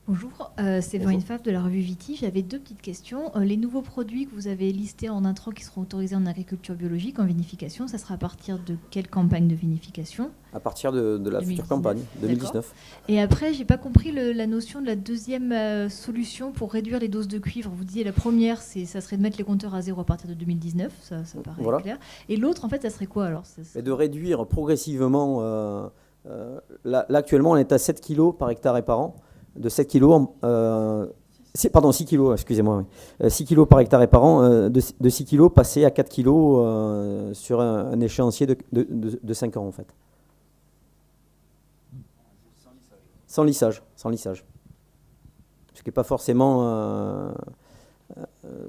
Bonjour, c'est Bonjour. Marine Favre de la revue Viti. J'avais deux petites questions. Les nouveaux produits que vous avez listés en intro qui seront autorisés en agriculture biologique, en vinification, ça sera à partir de quelle campagne de vinification? À partir de la future 2019, campagne, d'accord. 2019. Et après, j'ai pas compris la notion de la deuxième solution pour réduire les doses de cuivre. Vous disiez la première, ça serait de mettre les compteurs à zéro à partir de 2019, ça paraît Voilà. clair. Et l'autre, en fait, ça serait quoi alors? Et de réduire progressivement. Là, actuellement, on est à 7 kg par hectare et par an. De 7 kg. Pardon, 6 kg, excusez-moi. Oui. 6 kg par hectare et par an. De 6 kg, passer à 4 kg sur un échéancier de 5 ans, en fait. Sans lissage. Sans lissage. Ce qui n'est pas forcément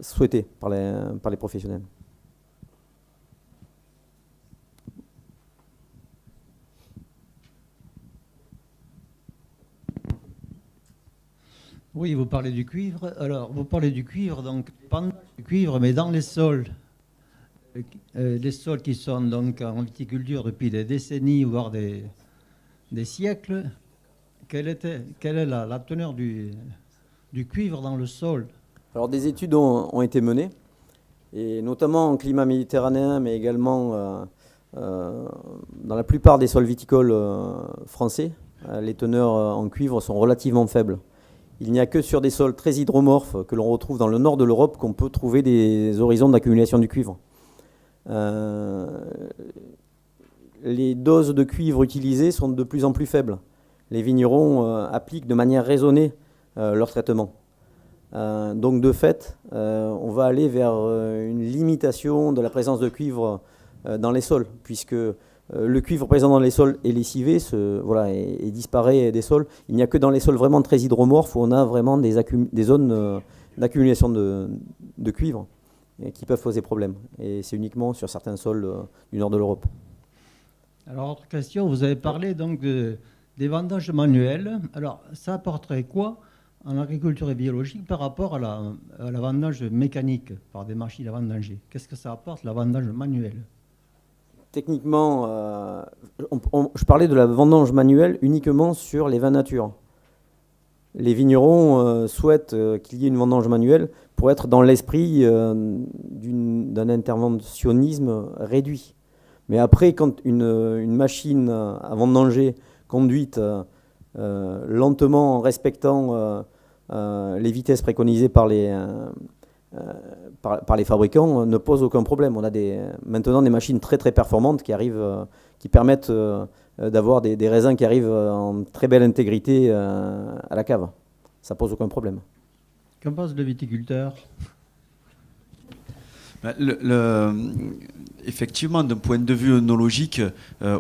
souhaité par les professionnels. Oui, vous parlez du cuivre. Alors, vous parlez du cuivre, donc pendant du cuivre, mais dans les sols qui sont donc en viticulture depuis des décennies, voire des siècles, quelle est la teneur du cuivre dans le sol? Alors des études ont été menées, et notamment en climat méditerranéen, mais également dans la plupart des sols viticoles français. Les teneurs en cuivre sont relativement faibles. Il n'y a que sur des sols très hydromorphes que l'on retrouve dans le nord de l'Europe qu'on peut trouver des horizons d'accumulation du cuivre. Les doses de cuivre utilisées sont de plus en plus faibles. Les vignerons appliquent de manière raisonnée leur traitement. Donc de fait, on va aller vers une limitation de la présence de cuivre dans les sols, puisque le cuivre présent dans les sols est lessivé et disparaît des sols. Il n'y a que dans les sols vraiment très hydromorphes où on a vraiment des zones d'accumulation de cuivre qui peuvent poser problème. Et c'est uniquement sur certains sols du nord de l'Europe. Alors, autre question, vous avez parlé donc des vendanges manuelles. Alors, ça apporterait quoi en agriculture et biologique par rapport à la vendange mécanique par des machines à vendanger? Qu'est-ce que ça apporte, la vendange manuelle? Techniquement, je parlais de la vendange manuelle uniquement sur les vins nature. Les vignerons souhaitent qu'il y ait une vendange manuelle pour être dans l'esprit d'un interventionnisme réduit. Mais après, quand une machine à vendanger conduite lentement en respectant les vitesses préconisées par les fabricants ne pose aucun problème. On a maintenant des machines très très performantes qui permettent d'avoir des raisins qui arrivent en très belle intégrité à la cave. Ça pose aucun problème. Qu'en pense le viticulteur? Effectivement, d'un point de vue œnologique,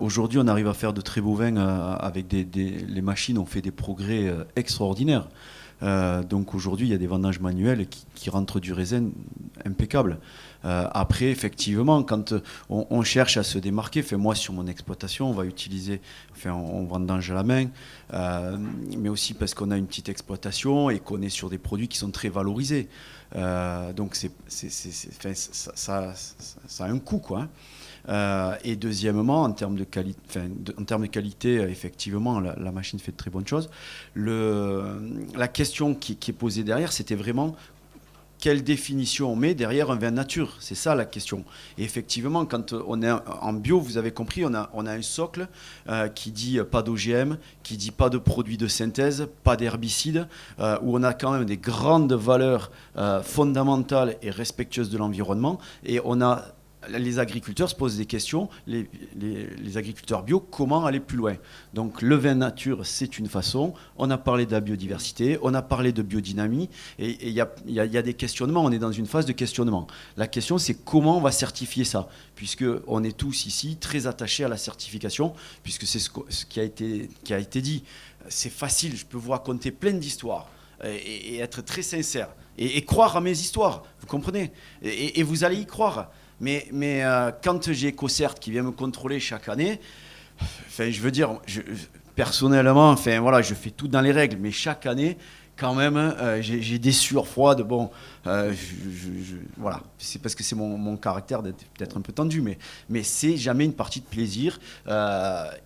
aujourd'hui on arrive à faire de très beaux vins avec les machines ont fait des progrès extraordinaires. Donc aujourd'hui, il y a des vendanges manuelles qui rentrent du raisin impeccable. Après, effectivement, quand on cherche à se démarquer, moi sur mon exploitation, on va utiliser, on vendange à la main, mais aussi parce qu'on a une petite exploitation et qu'on est sur des produits qui sont très valorisés. Donc ça a un coût, quoi. Et deuxièmement, en termes de qualité, effectivement, la machine fait de très bonnes choses. La question qui est posée derrière, c'était vraiment quelle définition on met derrière un vin nature. C'est ça la question. Et effectivement, quand on est en bio, vous avez compris, on a un socle qui dit pas d'OGM, qui dit pas de produits de synthèse, pas d'herbicides, où on a quand même des grandes valeurs fondamentales et respectueuses de l'environnement. Et les agriculteurs se posent des questions, les agriculteurs bio, comment aller plus loin? Donc le vin nature, c'est une façon. On a parlé de la biodiversité, on a parlé de biodynamie, et il y a des questionnements, on est dans une phase de questionnement. La question, c'est comment on va certifier ça, puisqu'on est tous ici très attachés à la certification, puisque c'est ce qui a été dit. C'est facile, je peux vous raconter plein d'histoires et être très sincère, et croire à mes histoires, vous comprenez, et vous allez y croire. Mais quand j'ai EcoCert qui vient me contrôler chaque année, je veux dire, personnellement, je fais tout dans les règles, mais chaque année, quand même, j'ai des sueurs froides. Bon, voilà, c'est parce que c'est mon caractère d'être peut-être un peu tendu, mais c'est jamais une partie de plaisir.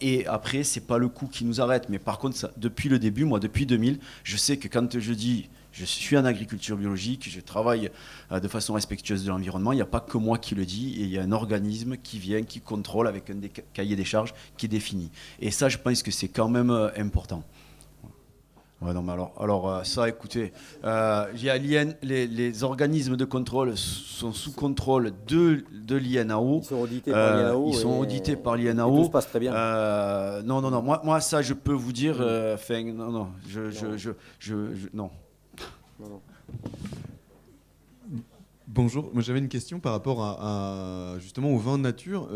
Et après, c'est pas le coup qui nous arrête. Mais par contre, ça, depuis le début, moi, depuis 2000, je sais que quand je dis je suis en agriculture biologique, je travaille de façon respectueuse de l'environnement, il n'y a pas que moi qui le dis, et il y a un organisme qui vient, qui contrôle avec un cahier des charges qui est défini. Et ça, je pense que c'est quand même important. Ouais, non, mais alors ça, écoutez, les organismes de contrôle sont sous contrôle de l'INAO. Ils sont audités par l'INAO. Ils sont audités par l'INAO. Et tout se passe très bien. Non. Moi, ça, je peux vous dire. Non. Non. Bonjour, moi j'avais une question par rapport justement au vin de nature.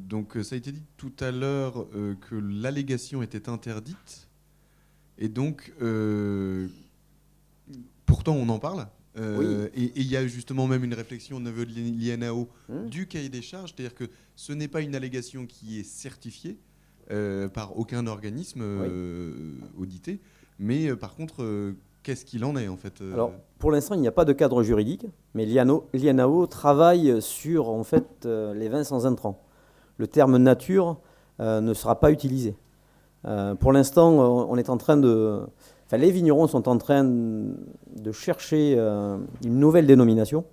Donc ça a été dit tout à l'heure que l'allégation était interdite. Et donc, pourtant on en parle. Oui. Et il y a justement même une réflexion au niveau de l'INAO du cahier des charges. C'est-à-dire que ce n'est pas une allégation qui est certifiée par aucun organisme audité. Mais par contre, qu'est-ce qu'il en est en fait Alors, pour l'instant, il n'y a pas de cadre juridique, mais l'INAO travaille sur en fait, les vins sans intrants. Le terme nature ne sera pas utilisé. Pour l'instant, on est en train les vignerons sont en train de chercher une nouvelle dénomination.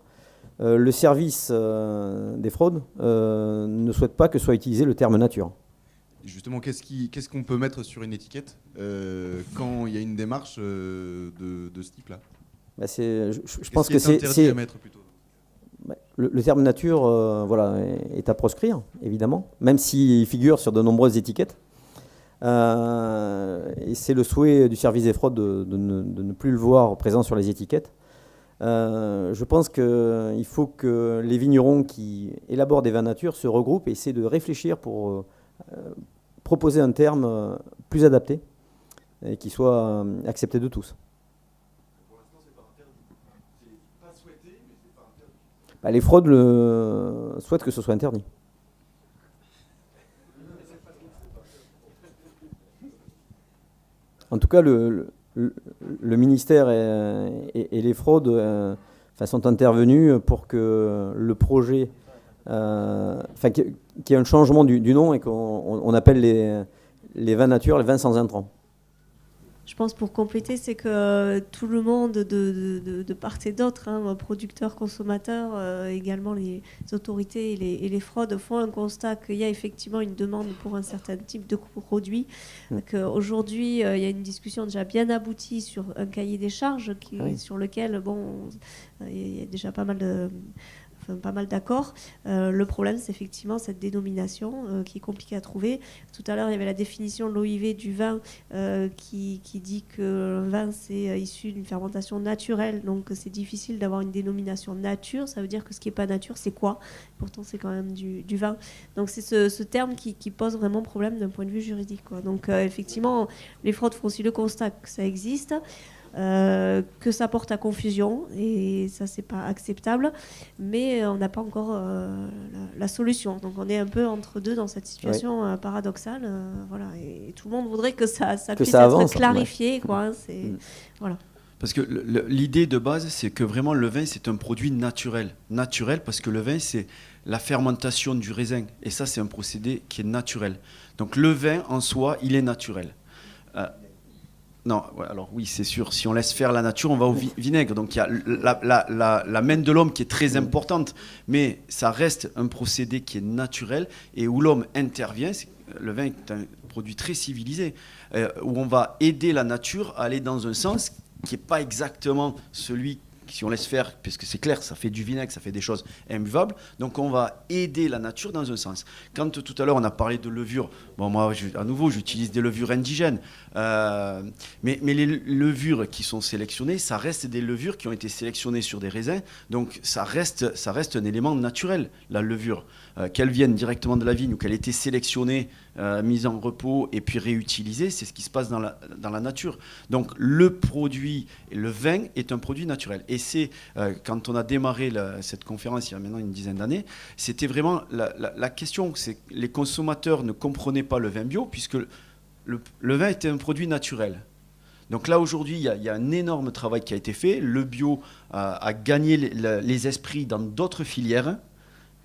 Le service des fraudes ne souhaite pas que soit utilisé le terme nature. Justement, qu'est-ce qu'on peut mettre sur une étiquette quand il y a une démarche de ce type-là? Je pense que interdit à mettre plutôt. Le terme nature est à proscrire, évidemment, même s'il figure sur de nombreuses étiquettes. Et c'est le souhait du service des fraudes de ne plus le voir présent sur les étiquettes. Je pense qu'il faut que les vignerons qui élaborent des vins nature se regroupent et essaient de réfléchir pour proposer un terme plus adapté et qui soit accepté de tous. Pour l'instant, c'est pas interdit. C'est pas souhaité, mais c'est pas interdit. Les fraudes souhaitent que ce soit interdit. En tout cas, le ministère et les fraudes sont intervenus pour que le projet, qu'il y ait un changement du nom et qu'on appelle les vins nature, les vins sans intrants. Je pense pour compléter, c'est que tout le monde de part et d'autre, producteurs, consommateurs, également les autorités et les fraudes font un constat qu'il y a effectivement une demande pour un certain type de produit. Qu'aujourd'hui, il y a une discussion déjà bien aboutie sur un cahier des charges sur lequel il y a déjà pas mal d'accords. Le problème, c'est effectivement cette dénomination qui est compliquée à trouver. Tout à l'heure, il y avait la définition de l'OIV du vin qui dit que le vin, c'est issu d'une fermentation naturelle. Donc, c'est difficile d'avoir une dénomination nature. Ça veut dire que ce qui n'est pas nature, c'est quoi? Pourtant, c'est quand même du vin. Donc, c'est ce terme qui pose vraiment problème d'un point de vue juridique, quoi. Donc, effectivement, les fraudes font aussi le constat que ça existe. Que ça porte à confusion et ça c'est pas acceptable, mais on n'a pas encore la solution, donc on est un peu entre deux dans cette situation paradoxale, et tout le monde voudrait que ça puisse être clarifié, voilà. Parce que l'idée de base, c'est que vraiment le vin, c'est un produit naturel parce que le vin, c'est la fermentation du raisin, et ça c'est un procédé qui est naturel. Donc le vin en soi, il est naturel. Non, alors oui, c'est sûr. Si on laisse faire la nature, on va au vinaigre. Donc il y a la main de l'homme qui est très importante, mais ça reste un procédé qui est naturel et où l'homme intervient. Le vin est un produit très civilisé, où on va aider la nature à aller dans un sens qui n'est pas exactement celui si on laisse faire, parce que c'est clair, ça fait du vinaigre, ça fait des choses imbuvables, donc on va aider la nature dans un sens. Quand tout à l'heure on a parlé de levure, moi à nouveau j'utilise des levures indigènes, mais les levures qui sont sélectionnées, ça reste des levures qui ont été sélectionnées sur des raisins, donc ça reste un élément naturel, la levure. Qu'elle vienne directement de la vigne ou qu'elle ait été sélectionnée, mise en repos et puis réutilisée, c'est ce qui se passe dans la nature. Donc le produit, le vin est un produit naturel. Et c'est, quand on a démarré cette conférence il y a maintenant une dizaine d'années, c'était vraiment la question, c'est que les consommateurs ne comprenaient pas le vin bio puisque le vin était un produit naturel. Donc là, aujourd'hui, il y a un énorme travail qui a été fait. Le bio a gagné les esprits dans d'autres filières.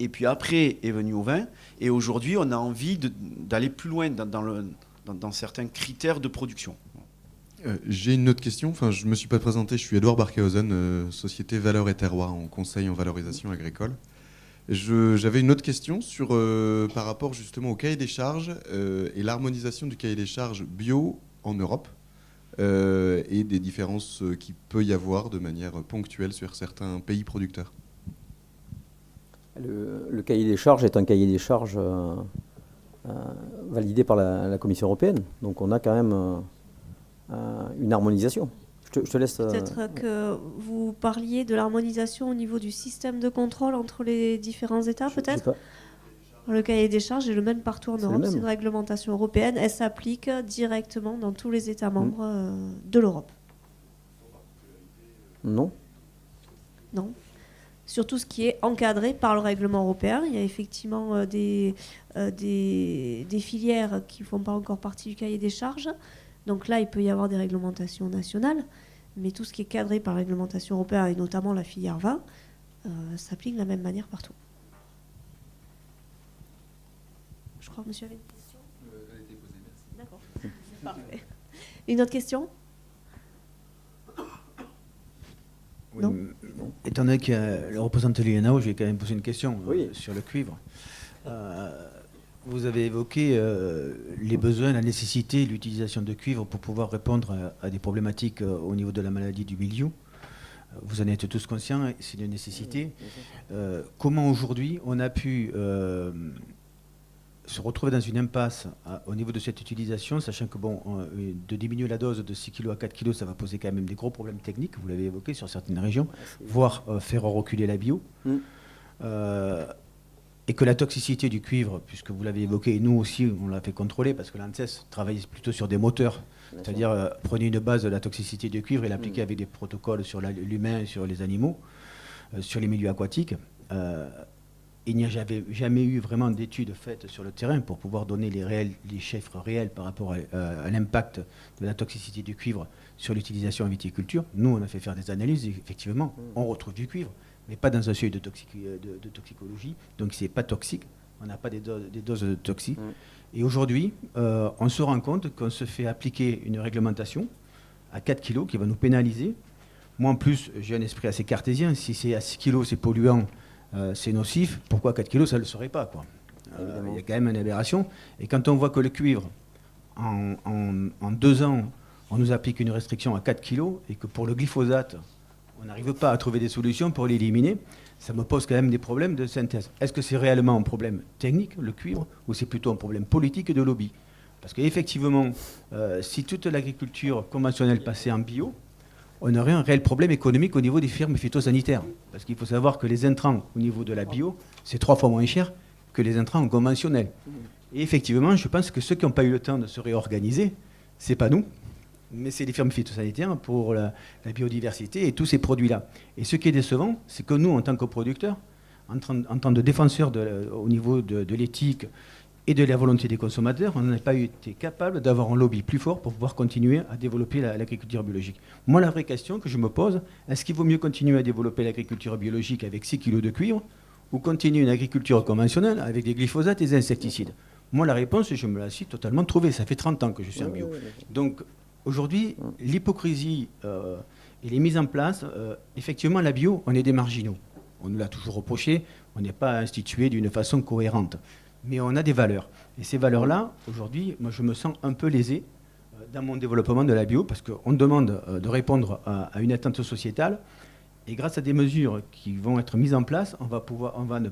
Et puis après est venu au vin. Et aujourd'hui, on a envie d'aller plus loin dans certains critères de production. J'ai une autre question. Enfin, je ne me suis pas présenté. Je suis Edouard Barkhausen, société Valeurs et Terroir en conseil en valorisation agricole. J'avais une autre question par rapport justement au cahier des charges et l'harmonisation du cahier des charges bio en Europe et des différences qu'il peut y avoir de manière ponctuelle sur certains pays producteurs. Le cahier des charges est un cahier des charges validé par la Commission européenne. Donc on a quand même une harmonisation. Je te laisse... Peut-être que vous parliez de l'harmonisation au niveau du système de contrôle entre les différents États, peut-être ? Le cahier des charges est le même partout en Europe. C'est une réglementation européenne. Elle s'applique directement dans tous les États membres de l'Europe. Non. Non. Sur tout ce qui est encadré par le règlement européen, il y a effectivement des filières qui ne font pas encore partie du cahier des charges. Donc là, il peut y avoir des réglementations nationales, mais tout ce qui est cadré par la réglementation européenne, et notamment la filière vin, s'applique de la même manière partout. Je crois que monsieur avait une question. Elle a été posée, merci. D'accord, parfait. Une autre question ? Oui, Non. étant donné que le représentant de l'INAO, je vais quand même poser une question sur le cuivre. Vous avez évoqué les besoins, la nécessité, l'utilisation de cuivre pour pouvoir répondre à des problématiques au niveau de la maladie du milieu. Vous en êtes tous conscients, c'est une nécessité. Comment aujourd'hui on a pu se retrouver dans une impasse au niveau de cette utilisation, sachant que de diminuer la dose de 6 kg à 4 kg, ça va poser quand même des gros problèmes techniques, vous l'avez évoqué, sur certaines régions, voire faire reculer la bio. Et que la toxicité du cuivre, puisque vous l'avez évoqué, et nous aussi on l'a fait contrôler, parce que l'ANSES travaille plutôt sur des moteurs, c'est-à-dire prenez une base de la toxicité du cuivre et l'appliquer avec des protocoles sur l'humain, sur les animaux, sur les milieux aquatiques. Il n'y a jamais eu vraiment d'études faites sur le terrain pour pouvoir donner les chiffres réels par rapport à l'impact de la toxicité du cuivre sur l'utilisation en viticulture. Nous, on a fait faire des analyses, et effectivement, on retrouve du cuivre, mais pas dans un seuil de toxicologie, donc c'est pas toxique, on n'a pas des doses toxiques. Et aujourd'hui, on se rend compte qu'on se fait appliquer une réglementation à 4 kg qui va nous pénaliser. Moi, en plus, j'ai un esprit assez cartésien, si c'est à 6 kg, c'est polluant, c'est nocif, pourquoi 4 kg, ça ne le serait pas, quoi. Il y a quand même une aberration. Et quand on voit que le cuivre, en 2 ans, on nous applique une restriction à 4 kg, et que pour le glyphosate, on n'arrive pas à trouver des solutions pour l'éliminer, ça me pose quand même des problèmes de synthèse. Est-ce que c'est réellement un problème technique, le cuivre, ou c'est plutôt un problème politique et de lobby ? Parce qu'effectivement, si toute l'agriculture conventionnelle passait en bio, on aurait un réel problème économique au niveau des firmes phytosanitaires. Parce qu'il faut savoir que les intrants au niveau de la bio, c'est 3 fois moins cher que les intrants conventionnels. Et effectivement, je pense que ceux qui n'ont pas eu le temps de se réorganiser, ce n'est pas nous, mais c'est les firmes phytosanitaires pour la biodiversité et tous ces produits-là. Et ce qui est décevant, c'est que nous, en tant que producteurs, en tant que défenseurs au niveau de l'éthique et de la volonté des consommateurs, on n'a pas été capable d'avoir un lobby plus fort pour pouvoir continuer à développer l'agriculture biologique. Moi, la vraie question que je me pose, est-ce qu'il vaut mieux continuer à développer l'agriculture biologique avec 6 kg de cuivre ou continuer une agriculture conventionnelle avec des glyphosates et des insecticides ? Moi, la réponse, je me la suis totalement trouvée. Ça fait 30 ans que je suis en bio. Donc, aujourd'hui, l'hypocrisie et les mises en place, effectivement, la bio, on est des marginaux. On nous l'a toujours reproché, on n'est pas institué d'une façon cohérente. Mais on a des valeurs. Et ces valeurs-là, aujourd'hui, moi, je me sens un peu lésé dans mon développement de la bio, parce qu'on demande de répondre à une attente sociétale. Et grâce à des mesures qui vont être mises en place, on va ne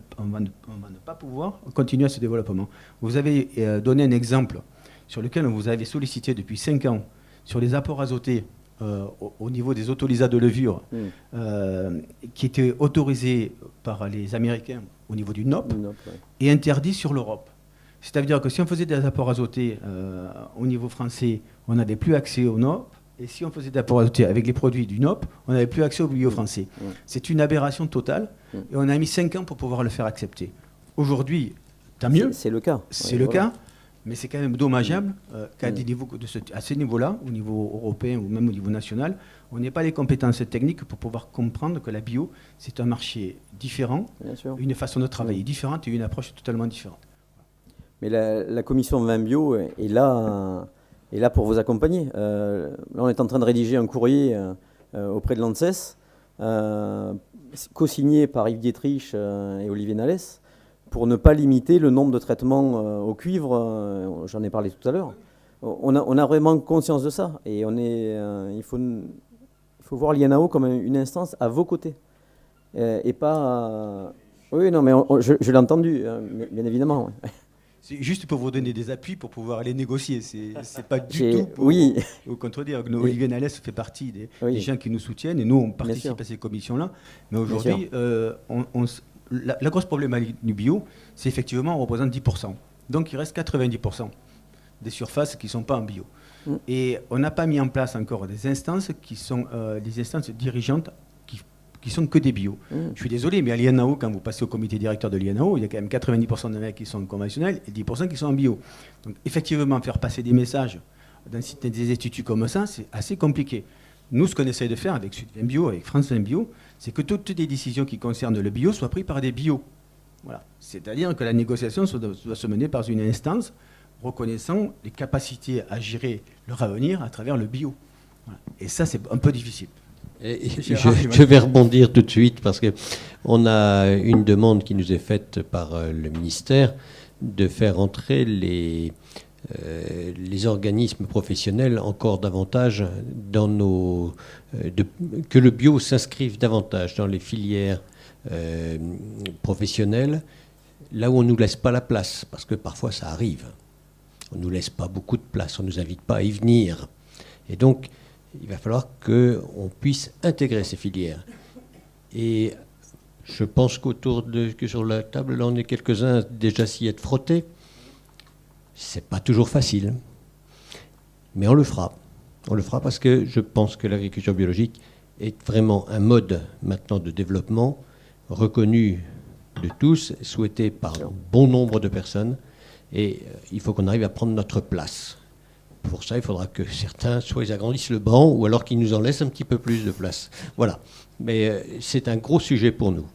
pas pouvoir continuer à ce développement. Vous avez donné un exemple sur lequel on vous avait sollicité depuis 5 ans, sur les apports azotés au niveau des autolysats de levure, qui étaient autorisés par les Américains au niveau du NOP, et interdits sur l'Europe. C'est-à-dire que si on faisait des apports azotés au niveau français, on n'avait plus accès au NOP, et si on faisait des apports azotés avec les produits du NOP, on n'avait plus accès au bio français. C'est une aberration totale, et on a mis 5 ans pour pouvoir le faire accepter. Aujourd'hui, tant mieux. C'est le cas. C'est le cas. Mais c'est quand même dommageable qu'à à ce niveau-là, au niveau européen ou même au niveau national, on n'ait pas les compétences techniques pour pouvoir comprendre que la bio, c'est un marché différent, une façon de travailler différente et une approche totalement différente. Mais la commission vin bio est là pour vous accompagner. Là, on est en train de rédiger un courrier auprès de l'ANSES, co-signé par Yves Dietrich et Olivier Nalès, pour ne pas limiter le nombre de traitements au cuivre. J'en ai parlé tout à l'heure. On a vraiment conscience de ça. Et il faut voir l'INAO comme une instance à vos côtés. Et pas... Oui, non, mais je l'ai entendu, bien évidemment. C'est juste pour vous donner des appuis pour pouvoir aller négocier. C'est pas du tout pour vous contredire. Olivier Nalès fait partie des gens qui nous soutiennent et nous, on participe à ces commissions-là. Mais aujourd'hui, la grosse problématique du bio, c'est effectivement, on représente 10%. Donc, il reste 90% des surfaces qui ne sont pas en bio. Et on n'a pas mis en place encore des instances qui sont des instances dirigeantes qui sont que des bio. Je suis désolé, mais à l'INAO, quand vous passez au comité directeur de l'INAO, il y a quand même 90% de mecs qui sont conventionnels et 10% qui sont en bio. Donc effectivement, faire passer des messages dans des instituts comme ça, c'est assez compliqué. Nous, ce qu'on essaie de faire avec Sud Bio, avec France Bio, c'est que toutes les décisions qui concernent le bio soient prises par des bio. Voilà. C'est-à-dire que la négociation doit se mener par une instance reconnaissant les capacités à gérer leur avenir à travers le bio. Voilà. Et ça, c'est un peu difficile. Je vais rebondir tout de suite parce qu'on a une demande qui nous est faite par le ministère de faire entrer les organismes professionnels encore davantage dans que le bio s'inscrive davantage dans les filières professionnelles, là où on ne nous laisse pas la place, parce que parfois ça arrive. On ne nous laisse pas beaucoup de place, on ne nous invite pas à y venir. Et donc, il va falloir qu'on puisse intégrer ces filières. Et je pense que sur la table, là, on est quelques-uns déjà s'y être frottés. C'est pas toujours facile. Mais on le fera. On le fera parce que je pense que l'agriculture biologique est vraiment un mode maintenant de développement reconnu de tous, souhaité par un bon nombre de personnes. Et il faut qu'on arrive à prendre notre place. Pour ça, il faudra que certains soit ils agrandissent le banc ou alors qu'ils nous en laissent un petit peu plus de place. Voilà. Mais c'est un gros sujet pour nous.